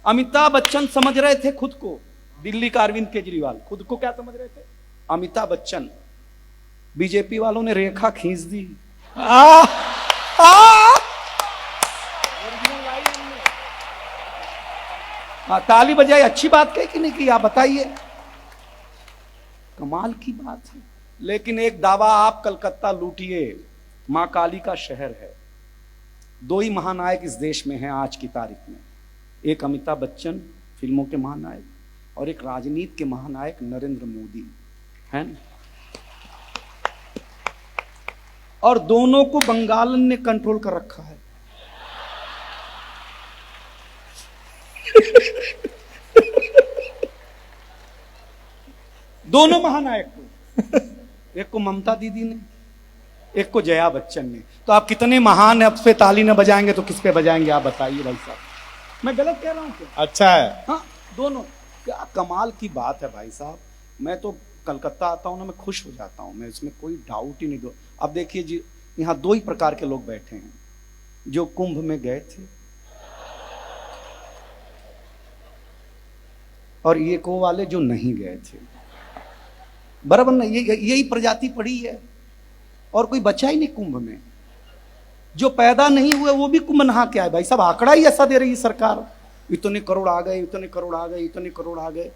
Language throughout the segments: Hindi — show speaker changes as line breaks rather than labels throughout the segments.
अमिताभ बच्चन समझ रहे थे खुद को, दिल्ली का अरविंद केजरीवाल खुद को क्या समझ रहे थे? अमिताभ बच्चन। बीजेपी वालों ने रेखा खींच दी। ताली बजाई, अच्छी बात कही कि नहीं की? आप बताइए, कमाल की बात है। लेकिन एक दावा, आप कलकत्ता लूटिए, मां काली का शहर है। दो ही महानायक इस देश में हैं आज की तारीख में, एक अमिताभ बच्चन फिल्मों के महानायक, और एक राजनीति के महानायक नरेंद्र मोदी है ना? और दोनों को बंगालन ने कंट्रोल कर रखा है। दोनों महानायक को, एक को ममता दीदी ने, एक को जया बच्चन ने। तो आप कितने महान है, अब पे ताली न बजाएंगे तो किस पे बजाएंगे? आप बताइए भाई साहब, मैं गलत कह रहा हूं क्या?
अच्छा है।
हाँ, दोनों। क्या कमाल की बात है भाई साहब। मैं तो कलकत्ता आता हूं ना, मैं खुश हो जाता हूं, मैं इसमें कोई डाउट ही नहीं। दो अब देखिए जी, यहाँ दो ही प्रकार के लोग बैठे हैं, जो कुंभ में गए थे और ये को वाले जो नहीं गए थे। बराबर ना? यही प्रजाति पड़ी है, और कोई बचा ही नहीं कुंभ में। जो पैदा नहीं हुए वो भी कुंभ नहा के आए। भाई साहब, आंकड़ा ही ऐसा दे रही है सरकार, इतने करोड़ आ गए, इतने करोड़ आ गए, इतने करोड़ आ गए।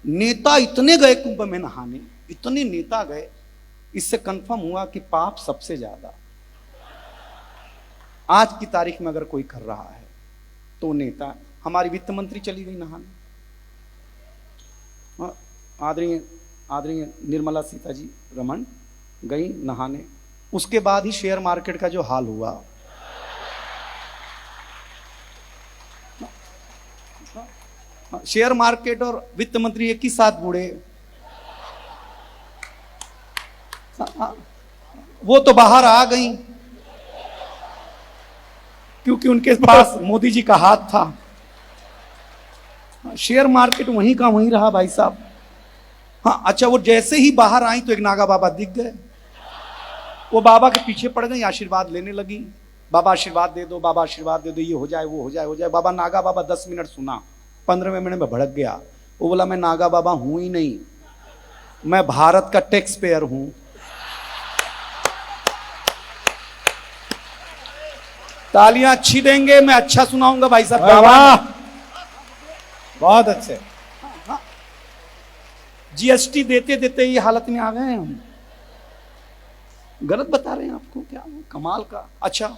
नेता इतने गए कुंभ में नहाने, इतने नेता गए, इससे कंफर्म हुआ कि पाप सबसे ज्यादा आज की तारीख में अगर कोई कर रहा है तो नेता। हमारी वित्त मंत्री चली गई नहाने, आदरणीय निर्मला सीताजी रमन गई नहाने। उसके बाद ही शेयर मार्केट का जो हाल हुआ, शेयर मार्केट और वित्त मंत्री एक ही साथ बूढ़े। वो तो बाहर आ गई क्योंकि उनके पास मोदी जी का हाथ था। शेयर मार्केट वहीं का वहीं रहा भाई साहब। हाँ, अच्छा, वो जैसे ही बाहर आई तो एक नागा बाबा दिख गए। वो बाबा के पीछे पड़ गई, आशीर्वाद लेने लगी। बाबा आशीर्वाद दे दो, बाबा आशीर्वाद दे दो, ये हो जाए, वो हो जाए, हो जाए। बाबा नागा बाबा 10 मिनट सुना, 15वें मिनट में भड़क गया। वो बोला, मैं नागा बाबा हूं ही नहीं, मैं भारत का टैक्स पेयर हूं। तालियां अच्छी देंगे, मैं अच्छा सुनाऊंगा भाई साहब।
वाह, बहुत अच्छे।
जीएसटी देते देते ये हालत में आ गए हैं हम। गलत बता रहे हैं आपको क्या? कमाल का। अच्छा,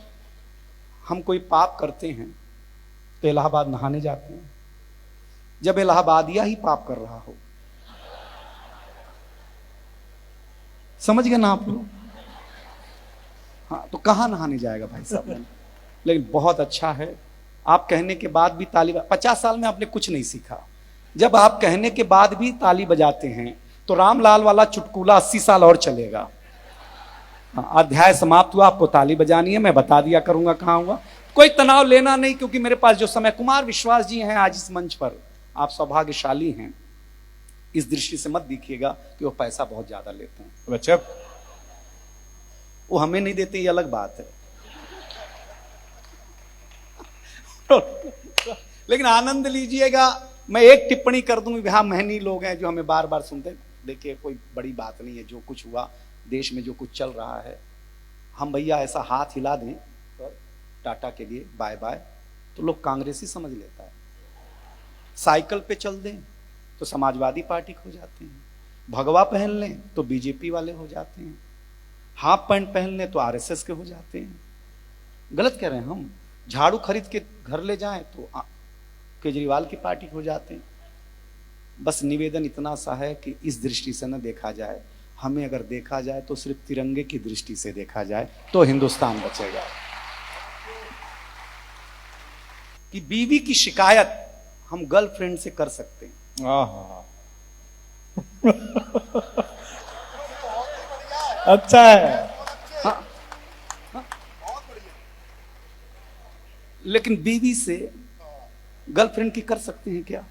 हम कोई पाप करते हैं तो इलाहाबाद नहाने जाते हैं। जब इलाहाबादिया ही पाप कर रहा हो, समझ गए ना आप लोग? हाँ, तो कहां नहाने जाएगा भाई साहब? लेकिन बहुत अच्छा है, आप कहने के बाद भी ताली। 50 साल में आपने कुछ नहीं सीखा। जब आप कहने के बाद भी ताली बजाते हैं तो रामलाल वाला चुटकुला 80 साल और चलेगा। अध्याय समाप्त हुआ, आपको ताली बजानी है, मैं बता दिया करूंगा कहां हुआ। कोई तनाव लेना नहीं, क्योंकि मेरे पास जो समय, कुमार विश्वास जी हैं आज इस मंच पर, आप सौभाग्यशाली हैं। इस दृष्टि से मत देखिएगा कि वो पैसा बहुत ज्यादा लेते हैं।
बच्चा,
वो हमें नहीं देते, ये अलग बात है। लेकिन आनंद लीजिएगा। मैं एक टिप्पणी कर दूं, यहाँ महनी लोग हैं जो हमें बार बार सुनते। देखिए, कोई बड़ी बात नहीं है, जो कुछ हुआ देश में, जो कुछ चल रहा है, हम भैया ऐसा हाथ हिला दें टाटा के लिए बाय बाय तो लोग कांग्रेसी समझ लेता है। साइकिल पे चल दें तो समाजवादी पार्टी हो जाते हैं, भगवा पहन लें तो बीजेपी वाले हो जाते हैं, हाफ पैंट पहन लें तो आरएसएस के हो जाते हैं। गलत कह रहे हैं हम? झाड़ू खरीद के घर ले जाएं तो केजरीवाल की पार्टी हो जाते हैं। बस निवेदन इतना सा है कि इस दृष्टि से न देखा जाए, हमें अगर देखा जाए तो सिर्फ तिरंगे की दृष्टि से देखा जाए तो हिंदुस्तान बचेगा। कि बीवी की शिकायत हम गर्लफ्रेंड से कर सकते हैं।
अच्छा है।
हाँ, हाँ। लेकिन बीवी से गर्लफ्रेंड की कर सकते हैं क्या?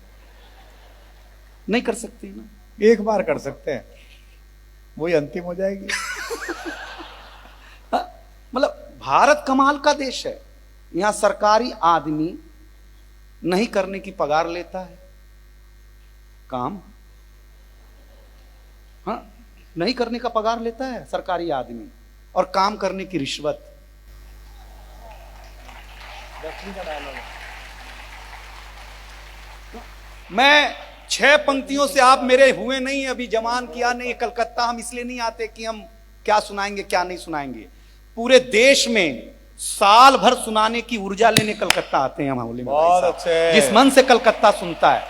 नहीं कर सकते ना।
एक बार कर सकते हैं, वही अंतिम हो जाएगी।
मतलब भारत कमाल का देश है। यहां सरकारी आदमी नहीं करने की पगार लेता है काम, हाँ, नहीं करने का पगार लेता है सरकारी आदमी, और काम करने की रिश्वत। मैं 6 पंक्तियों से, आप मेरे हुए नहीं अभी जमान किया नहीं। कलकत्ता हम इसलिए नहीं आते कि हम क्या सुनाएंगे क्या नहीं सुनाएंगे, पूरे देश में साल भर सुनाने की ऊर्जा लेने कलकत्ता आते हैं हम होली में।
बहुत अच्छे।
जिस मन से कलकत्ता सुनता है,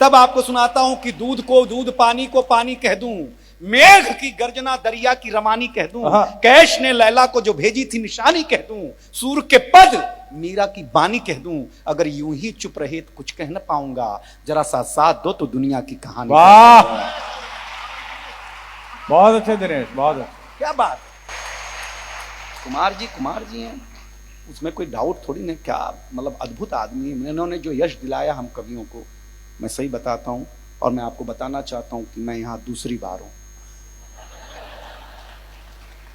तब आपको सुनाता हूं कि दूध को दूध, पानी को पानी कह दूं, मेघ की गर्जना दरिया की रवानी कह दूं, कैश ने लैला को जो भेजी थी निशानी कह दूं, सूर के पद मीरा की बानी कह दूं, अगर यूं ही चुप रहे तो कुछ कह न पाऊंगा, जरा सा साथ दो तो दुनिया की कहानी।
वाह, बहुत अच्छे दिनेश, बहुत अच्छे।
क्या बात, कुमार जी हैं, उसमें कोई डाउट थोड़ी नहीं। क्या मतलब अद्भुत आदमी है, इन्होंने जो यश दिलाया हम कवियों को, मैं सही बताता हूं। और मैं आपको बताना चाहता हूं कि मैं यहां दूसरी बार हूं,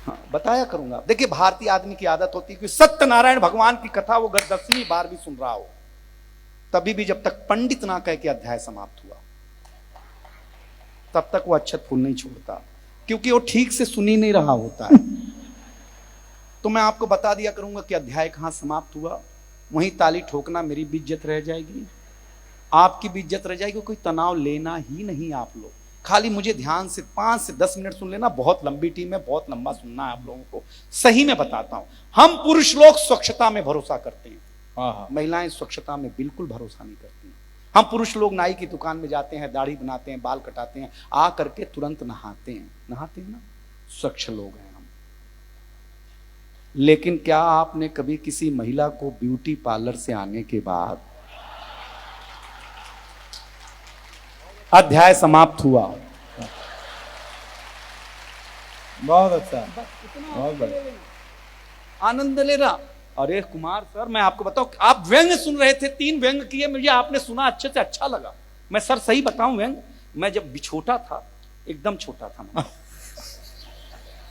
हाँ, बताया करूंगा। देखिए, भारतीय आदमी की आदत होती है कि सत्यनारायण भगवान की कथा वो 10वीं बार भी सुन रहा हो, तभी भी जब तक पंडित ना कहे कि अध्याय समाप्त हुआ, तब तक वो अक्षत फूल नहीं छोड़ता, क्योंकि वो ठीक से सुन ही नहीं रहा होता है। तो मैं आपको बता दिया करूंगा कि अध्याय कहां समाप्त हुआ, वहीं ताली ठोकना मेरी भी इज्जत रह जाएगी, आपकी भी इज्जत रह जाएगी। कोई तनाव लेना ही नहीं आप लोग, खाली मुझे ध्यान से 5 से 10 मिनट सुन लेना। बहुत लंबी टीम है, बहुत लंबा सुनना है आप लोगों को। सही में बताता हूं, हम पुरुष लोग स्वच्छता में भरोसा करते हैं, महिलाएं स्वच्छता में बिल्कुल भरोसा नहीं करती हैं। हम पुरुष लोग नाई की दुकान में जाते हैं, दाढ़ी बनाते हैं, बाल कटाते हैं, आ करके तुरंत नहाते हैं ना, स्वच्छ लोग हैं हम। लेकिन क्या आपने कभी किसी महिला को ब्यूटी पार्लर से आने के बाद अध्याय समाप्त हुआ,
बहुत अच्छा, बहुत बढ़िया,
आनंद ले रहा? अरे कुमार सर, मैं आपको बताऊं, आप व्यंग सुन रहे थे, 3 व्यंग किए, मुझे आपने सुना अच्छे से अच्छा लगा। मैं सर सही बताऊं, व्यंग मैं जब छोटा था, एकदम छोटा था मैं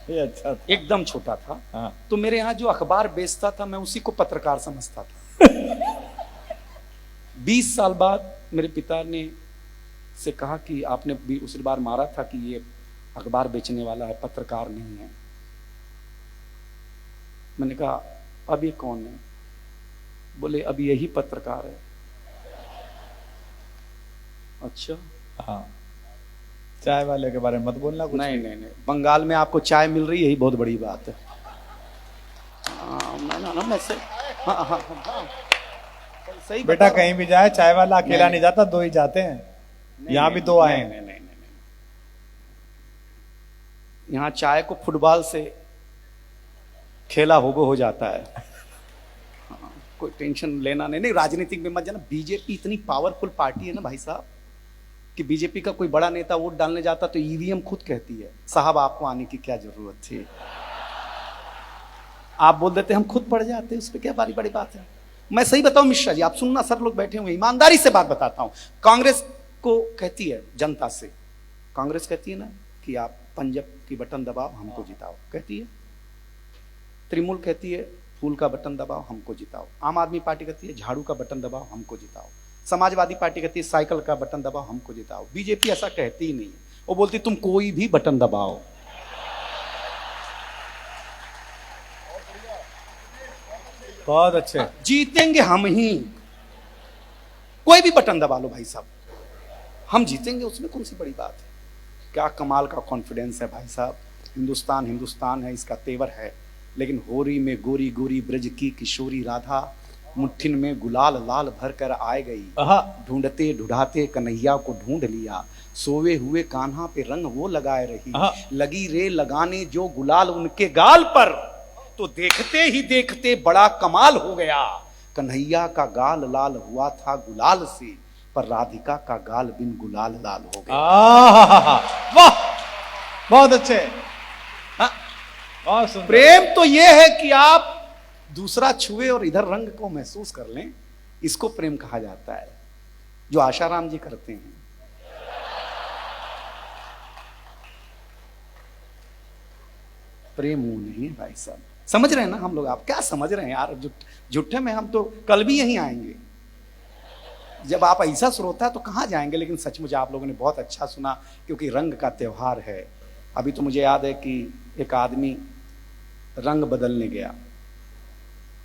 ये अच्छा था।
एकदम छोटा था,
हाँ।
तो मेरे यहाँ जो अखबार बेचता था, मैं उसी को पत्रकार समझता था। 20 साल बाद मेरे पिता ने से कहा कि आपने भी उस बार मारा था कि ये अखबार बेचने वाला है, पत्रकार नहीं है। मैंने कहा अब ये कौन है? बोले अब यही पत्रकार है। अच्छा,
हाँ, चाय वाले के बारे में मत बोलना कुछ।
नहीं, बंगाल में आपको चाय मिल रही है, यही बहुत बड़ी बात है। मैं से, हाँ, सही
बेटा, कहीं भी जाए चाय वाला अकेला नहीं जाता, 2 ही जाते हैं। यहाँ भी 2 आए।
नहीं, यहाँ चाय को फुटबॉल से खेला हो जाता है। हाँ, कोई टेंशन लेना नहीं। राजनीतिक में मत जाना। बीजेपी इतनी पावरफुल पार्टी है ना भाई साहब, कि बीजेपी का कोई बड़ा नेता वोट डालने जाता तो ईवीएम खुद कहती है साहब आपको आने की क्या जरूरत थी, आप बोल देते हम खुद पड़ जाते, उस पर क्या बड़ी बड़ी बात है। मैं सही बताऊं मिश्रा जी, आप सुनना, सर लोग बैठे हुए, ईमानदारी से बात बताता हूं। कांग्रेस को कहती है जनता से, कांग्रेस कहती है ना कि आप पंजाब की बटन दबाओ हमको जिताओ, कहती है। तृणमूल कहती है फूल का बटन दबाओ हमको जिताओ। आम आदमी पार्टी कहती है झाड़ू का बटन दबाओ हमको जिताओ। समाजवादी पार्टी कहती है साइकिल का बटन दबाओ हमको जिताओ। बीजेपी ऐसा कहती ही नहीं है, वो बोलती तुम कोई भी बटन दबाओ।
बहुत अच्छे,
जीतेंगे हम ही, कोई भी बटन दबा लो भाई साहब, हम जीतेंगे, उसमें कौन सी बड़ी बात है। क्या कमाल का कॉन्फिडेंस है भाई साहब। हिंदुस्तान हिंदुस्तान है, इसका तेवर है। लेकिन होरी में गोरी गोरी ब्रज की किशोरी राधा, मुट्ठिन में गुलाल लाल भर कर आए गई। ढूंढते ढूंढाते कन्हैया को ढूंढ लिया, सोए हुए कान्हा पे रंग वो लगाए रही। लगी रे लगाने जो गुलाल उनके गाल पर, तो देखते ही देखते बड़ा कमाल हो गया। कन्हैया का गाल लाल हुआ था गुलाल से, पर राधिका का गाल बिन गुलाल लाल हो गया।
वाह, बहुत अच्छे।
प्रेम तो यह है कि आप दूसरा छुए और इधर रंग को महसूस कर लें, इसको प्रेम कहा जाता है, जो आशाराम जी करते हैं। प्रेम वो नहीं है भाई साहब, समझ रहे हैं ना हम लोग? आप क्या समझ रहे हैं यार? झूठे में हम तो कल भी यहीं आएंगे। जब आप ऐसा श्रोता तो कहाँ जाएंगे। लेकिन सचमुच आप लोगों ने बहुत अच्छा सुना, क्योंकि रंग का त्योहार है। अभी तो मुझे याद है कि एक आदमी रंग बदलने गया,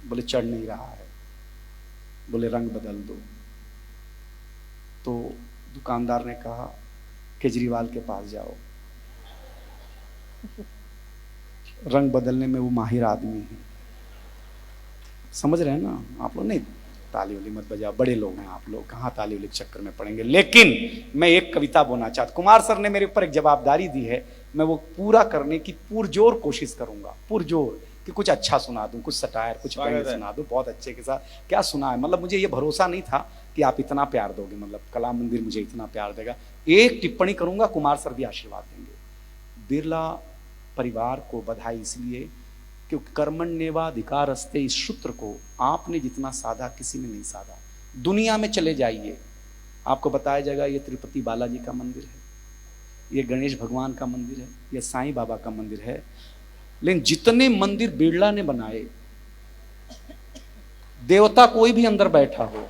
बोले चढ़ नहीं रहा है, बोले रंग बदल दो। तो दुकानदार ने कहा केजरीवाल के पास जाओ, रंग बदलने में वो माहिर आदमी है। समझ रहे हैं ना आप लोग। नहीं ताली वाली मत बजाओ, बड़े लोग हैं आप लोग, कहाँ ताली वाली चक्कर में पड़ेंगे। लेकिन मैं एक कविता बोलना चाहता, कुमार सर ने मेरे ऊपर एक जवाबदारी दी है, मैं वो पूरा करने की पुरजोर कोशिश करूंगा, पुरजोर, कि कुछ अच्छा सुना दूं, कुछ सटायर, कुछ पहले सुना दूं बहुत अच्छे के साथ। क्या सुना है, मतलब मुझे ये भरोसा नहीं था कि आप इतना प्यार दोगे, मतलब कला मंदिर मुझे इतना प्यार देगा। एक टिप्पणी करूंगा, कुमार सर भी आशीर्वाद देंगे। बिरला परिवार को बधाई इसलिए क्योंकि कर्मण्येवाधिकारस्ते इस सूत्र को आपने जितना साधा किसी ने नहीं साधा। दुनिया में चले जाइए, आपको बताया जाएगा ये तिरुपति बालाजी का मंदिर है, ये गणेश भगवान का मंदिर है, ये साईं बाबा का मंदिर है। लेकिन जितने मंदिर बिरला ने बनाए, देवता कोई भी अंदर बैठा हो,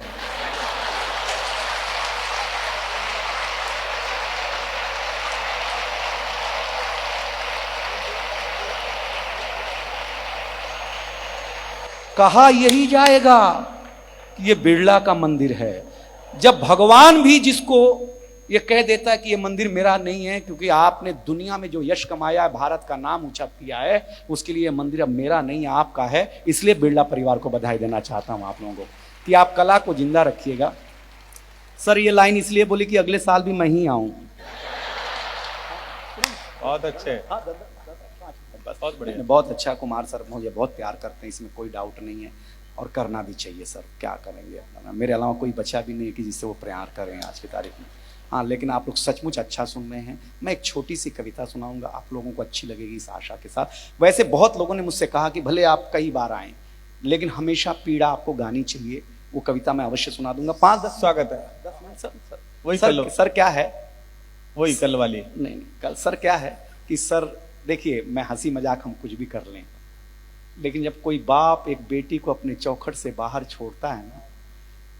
कहा यही जाएगा कि ये बिरला का मंदिर है। जब भगवान भी जिसको ये कह देता है कि ये मंदिर मेरा नहीं है, क्योंकि आपने दुनिया में जो यश कमाया है, भारत का नाम ऊंचा किया है, उसके लिए ये मंदिर अब मेरा नहीं है, आपका है। इसलिए बिरला परिवार को बधाई देना चाहता हूं आप लोगों को कि आप कला को जिंदा रखिएगा। सर ये लाइन इसलिए बोली कि अगले साल भी मैं ही आऊं।
बहुत अच्छे, बहुत बढ़िया,
बहुत अच्छा। कुमार सर मुझे बहुत प्यार करते हैं, इसमें कोई डाउट नहीं है, और करना भी चाहिए सर। क्या करेंगे, मेरे अलावा कोई बचा भी नहीं है कि जिससे वो प्यार करें आज की तारीख में। हाँ, लेकिन आप लोग सचमुच अच्छा सुन रहे हैं। मैं एक छोटी सी कविता सुनाऊंगा, आप लोगों को अच्छी लगेगी इस आशा के साथ। वैसे बहुत लोगों ने मुझसे कहा कि भले आप कई बार आएँ, लेकिन हमेशा पीड़ा आपको गानी चाहिए। वो कविता मैं अवश्य सुना दूंगा। 5-10
स्वागत है।
10 मिनट सर।
वही
सर क्या है,
वही कल वाली
नहीं कल सर क्या है कि सर देखिए, मैं हंसी मजाक हम कुछ भी कर लें, लेकिन जब कोई बाप एक बेटी को अपने चौखट से बाहर छोड़ता है ना,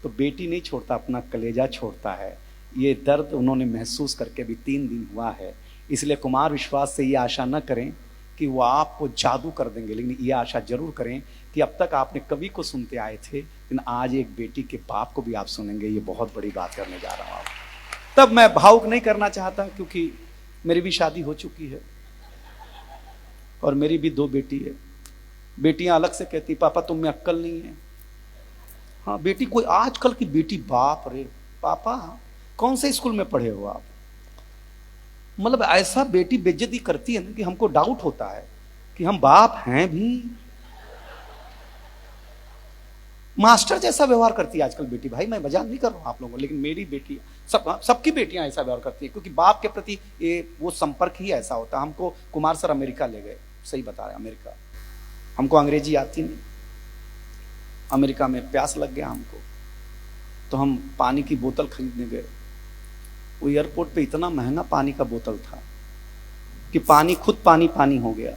तो बेटी नहीं छोड़ता, अपना कलेजा छोड़ता है। ये दर्द उन्होंने महसूस करके भी 3 दिन हुआ है। इसलिए कुमार विश्वास से ये आशा न करें कि वो आपको जादू कर देंगे, लेकिन ये आशा जरूर करें कि अब तक आपने कवि को सुनते आए थे, लेकिन आज एक बेटी के बाप को भी आप सुनेंगे। ये बहुत बड़ी बात करने जा रहा हूँ आप। तब मैं भावुक नहीं करना चाहता, क्योंकि मेरी भी शादी हो चुकी है और मेरी भी 2 बेटी है। बेटियां अलग से कहती पापा तुम में अक्ल नहीं है। हाँ बेटी, कोई आजकल की बेटी, बाप रे पापा कौन से स्कूल में पढ़े हो आप, मतलब ऐसा बेटी बेइज्जती करती है ना कि हमको डाउट होता है कि हम बाप हैं भी। मास्टर जैसा व्यवहार करती है आजकल बेटी। भाई मैं मजाक नहीं कर रहा हूं आप लोगों को, लेकिन मेरी बेटी, सबकी बेटियां ऐसा व्यवहार करती है, क्योंकि बाप के प्रति ये वो संपर्क ही ऐसा होता है। हमको कुमार सर अमेरिका ले गए, सही बता रहे, अमेरिका। हमको अंग्रेजी आती नहीं, अमेरिका में प्यास लग गया हमको, तो हम पानी की बोतल खरीदने गए। वो एयरपोर्ट पे इतना महंगा पानी का बोतल था कि पानी खुद पानी पानी हो गया।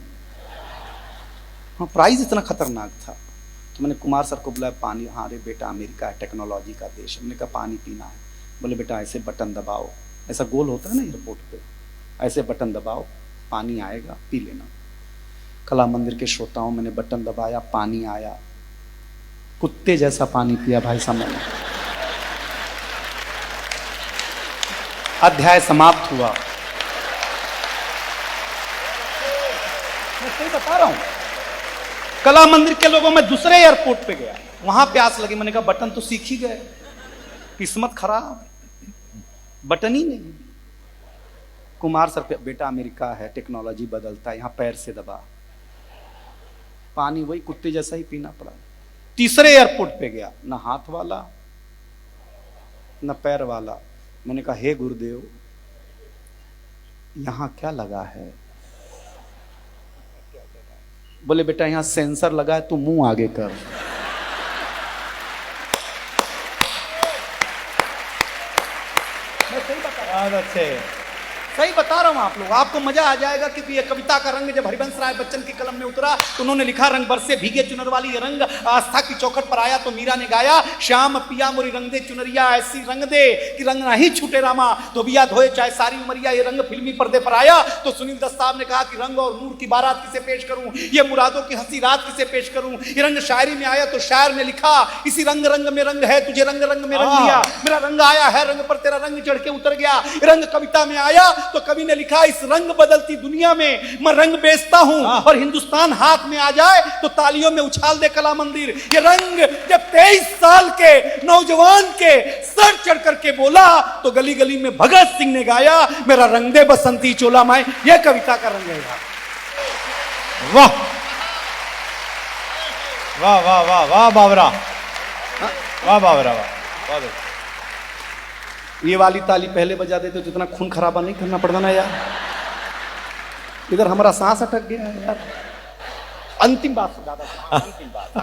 हाँ, प्राइस इतना खतरनाक था। तो मैंने कुमार सर को बुलाया, पानी, हाँ रे बेटा अमेरिका है, टेक्नोलॉजी का देश। हमने कहा पानी पीना है। बोले बेटा ऐसे बटन दबाओ, ऐसा गोल होता है ना एयरपोर्ट पे, ऐसे बटन दबाओ, पानी आएगा, पी लेना। कला मंदिर के श्रोताओं, मैंने बटन दबाया, पानी आया, कुत्ते जैसा पानी पिया भाई साहब मैंने। अध्याय समाप्त हुआ। मैं सही बता रहा हूं। कला मंदिर के लोगों में दूसरे एयरपोर्ट पे गया, वहां प्यास लगी, मैंने कहा बटन तो सीख ही गए, किस्मत खराब, बटन ही नहीं। कुमार सर पे, बेटा अमेरिका है, टेक्नोलॉजी बदलता है, यहां पैर से दबा, पानी वही कुत्ते जैसा ही पीना पड़ा। तीसरे एयरपोर्ट पे गया, ना हाथ वाला ना पैर वाला। मैंने कहा हे गुरुदेव यहां क्या लगा है? बोले बेटा यहां सेंसर लगा है, तू मुंह आगे कर। सही बता रहा हूं आप लोग, आपको मजा आ जाएगा कि ये कविता का रंग जब हरिवंश राय बच्चन की कलम में उतरा तो उन्होंने लिखा, रंग बरसे भीगे चुनर वाली ये रंग, आस्था की चौखट पर आया तो मीरा ने गाया, श्याम पिया मोरी रंग दे चुनरिया ऐसी रंग दे कि रंग नहीं छूटे रामा, धोबिया धोए चाहे सारी उमरिया, ये रंग फिल्मी पर्दे पर आया तो सुनील दत्त साहब ने कहा कि रंग और नूर की बारात किसे पेश करूं, ये मुरादों की हंसी रात किसे पेश करूं, ये रंग शायरी में आया तो शायर ने लिखा, इसी रंग रंग में रंग है, तुझे रंग रंग में रंग दिया, मेरा रंग आया है रंग पर तेरा रंग चढ़ के उतर गया। रंग कविता में आया तो कवि ने लिखा, इस रंग बदलती दुनिया में मैं रंग बेचता हूं और हिंदुस्तान हाथ में आ जाए तो तालियों में उछाल दे कला मंदिर। ये रंग जब 23 साल के नौजवान के सर चढ़ करके बोला तो गली गली में भगत सिंह ने गाया, मेरा रंग दे बसंती चोला माए। यह कविता का रंग है।
वाह वाह वाह वाह वाह बाबरा, वाह बाबरा, वाह।
ये वाली ताली पहले बजा देते तो इतना खून खराबा नहीं करना पड़ता ना यार। इधर हमारा सांस अटक गया है यार। अंतिम बात ज्यादा, अंतिम बात,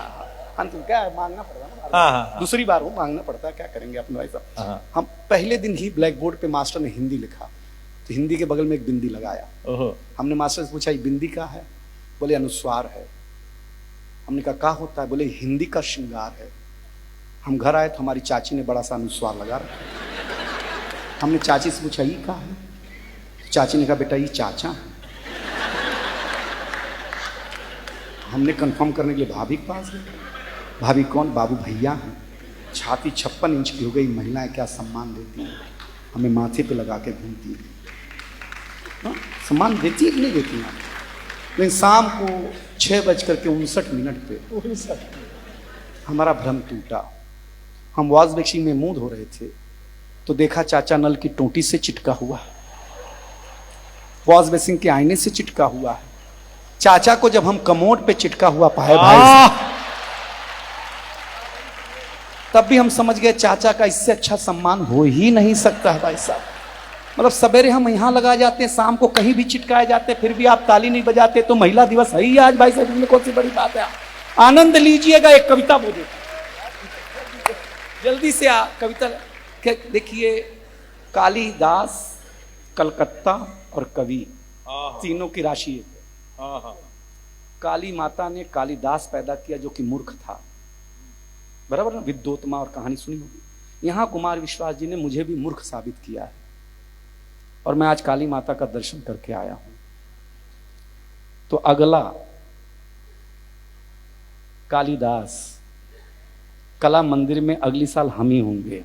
अंतिम क्या है, मांगना पड़ता ना, दूसरी बार वो मांगना पड़ता है, क्या करेंगे अपने भाई साहब। हम पहले दिन ही ब्लैक बोर्ड पे मास्टर ने हिंदी लिखा तो हिंदी के बगल में एक बिंदी लगाया। हमने मास्टर से पूछा, ये बिंदी क्या है? बोले अनुस्वार है। हमने कहा क्या होता है? बोले हिंदी का श्रृंगार है। हम घर आए तो हमारी चाची ने बड़ा सा अनुस्वार लगा रखा। हमने चाची से पूछा, ये क्या है? चाची ने कहा, बेटा ये चाचा है। हमने कंफर्म करने के लिए भाभी के पास गए। भाभी कौन? बाबू भैया हैं। छाती 56 इंच की हो गई, महिलाएं क्या सम्मान देती हैं, हमें माथे पे लगा के घूमती हैं। सम्मान देती है कि नहीं देती हैं? लेकिन शाम को 6:59 पे हमारा भ्रम टूटा। हम वॉश बेसिन में मुंह धो रहे थे तो देखा चाचा नल की टोंटी से चिटका हुआ है, वॉश बेसिन के आईने से चिटका हुआ है। चाचा को जब हम कमोड पे चिटका हुआ पाए भाई, तब भी हम समझ गए चाचा का इससे अच्छा सम्मान हो ही नहीं सकता है भाई साहब। मतलब सवेरे हम यहाँ लगा जाते हैं, शाम को कहीं भी चिटकाए जाते हैं, फिर भी आप ताली नहीं बजाते, तो महिला दिवस है ही आज भाई साहब, इसमें कौन सी बड़ी बात है। आनंद लीजिएगा। एक कविता बोले जल्दी से कविता देखिए, कालिदास, कलकत्ता और कवि तीनों की राशि है। काली माता ने कालिदास पैदा किया जो कि मूर्ख था, बराबर ना, विद्योत्मा और कहानी सुनी होगी। यहाँ कुमार विश्वास जी ने मुझे भी मूर्ख साबित किया है और मैं आज काली माता का दर्शन करके आया हूं। तो अगला कालिदास कला मंदिर में अगली साल हम ही होंगे।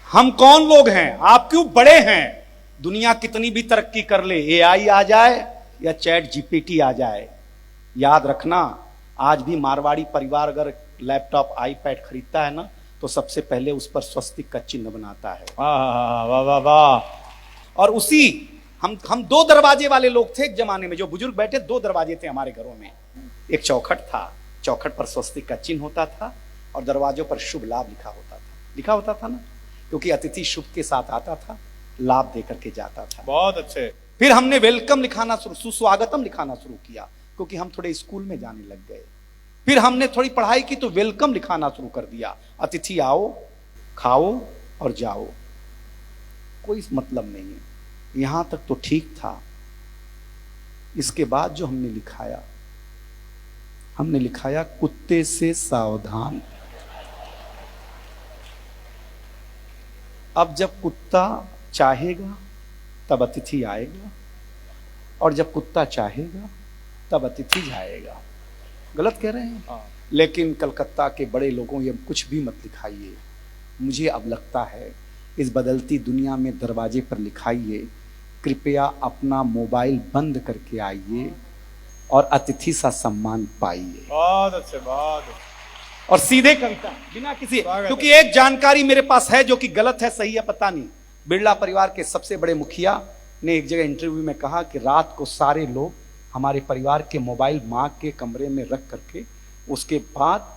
हम कौन लोग हैं? आप क्यों बड़े हैं? दुनिया कितनी भी तरक्की कर ले, एआई आ जाए या चैट जीपीटी आ जाए, याद रखना आज भी मारवाड़ी परिवार अगर लैपटॉप आईपैड खरीदता है ना तो सबसे पहले उस पर स्वस्तिक का चिन्ह बनाता है।
वाह वाह वाह।
और उसी हम 2 दरवाजे वाले लोग थे एक जमाने में, जो बुजुर्ग बैठे 2 दरवाजे थे हमारे घरों में। एक चौखट था, चौखट पर स्वस्तिक का चिन्ह होता था और दरवाजों पर शुभ लाभ लिखा होता था ना, क्योंकि अतिथि शुभ के साथ आता था, लाभ देकर के जाता था।
बहुत अच्छे।
फिर हमने वेलकम लिखाना सुस्वागतम लिखाना शुरू किया, क्योंकि हम थोड़े स्कूल में जाने लग गए। फिर हमने थोड़ी पढ़ाई की तो वेलकम लिखाना शुरू कर दिया, अतिथि आओ, खाओ और जाओ। कोई मतलब नहीं है। यहां तक तो ठीक था। इसके बाद जो हमने लिखाया कुत्ते से सावधान। अब जब कुत्ता चाहेगा तब अतिथि आएगा और जब कुत्ता चाहेगा तब अतिथि जाएगा। गलत कह रहे हैं? लेकिन कलकत्ता के बड़े लोगों, ये कुछ भी मत लिखाइए। मुझे अब लगता है इस बदलती दुनिया में दरवाजे पर लिखाइए, कृपया अपना मोबाइल बंद करके आइए और अतिथि सा सम्मान पाइए।
बहुत अच्छे, बहुत।
और सीधे कविता बिना किसी, क्योंकि एक जानकारी मेरे पास है जो कि गलत है, सही है पता नहीं। बिरला परिवार के सबसे बड़े मुखिया ने एक जगह इंटरव्यू में कहा कि रात को सारे लोग हमारे परिवार के मोबाइल माँ के कमरे में रख करके उसके बाद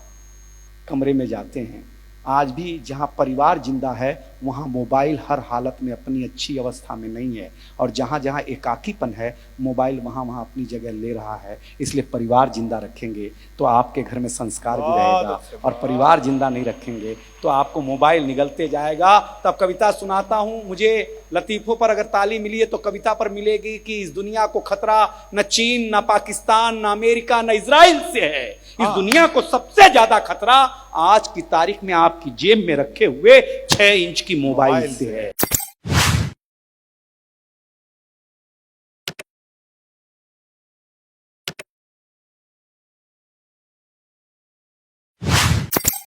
कमरे में जाते हैं। आज भी जहां परिवार जिंदा है वहां मोबाइल हर हालत में अपनी अच्छी अवस्था में नहीं है, और जहां जहां एकाकीपन है मोबाइल वहां वहां अपनी जगह ले रहा है। इसलिए परिवार जिंदा रखेंगे तो आपके घर में संस्कार भी रहेगा, और परिवार जिंदा नहीं रखेंगे तो आपको मोबाइल निगलते जाएगा। तब कविता सुनाता हूं, मुझे लतीफों पर अगर ताली मिली है तो कविता पर मिलेगी कि इस दुनिया को खतरा न चीन, न पाकिस्तान, न अमेरिका, न इजराइल से है। इस दुनिया को सबसे ज्यादा खतरा आज की तारीख में आपकी जेब में रखे हुए 6 इंच की मोबाइल से है।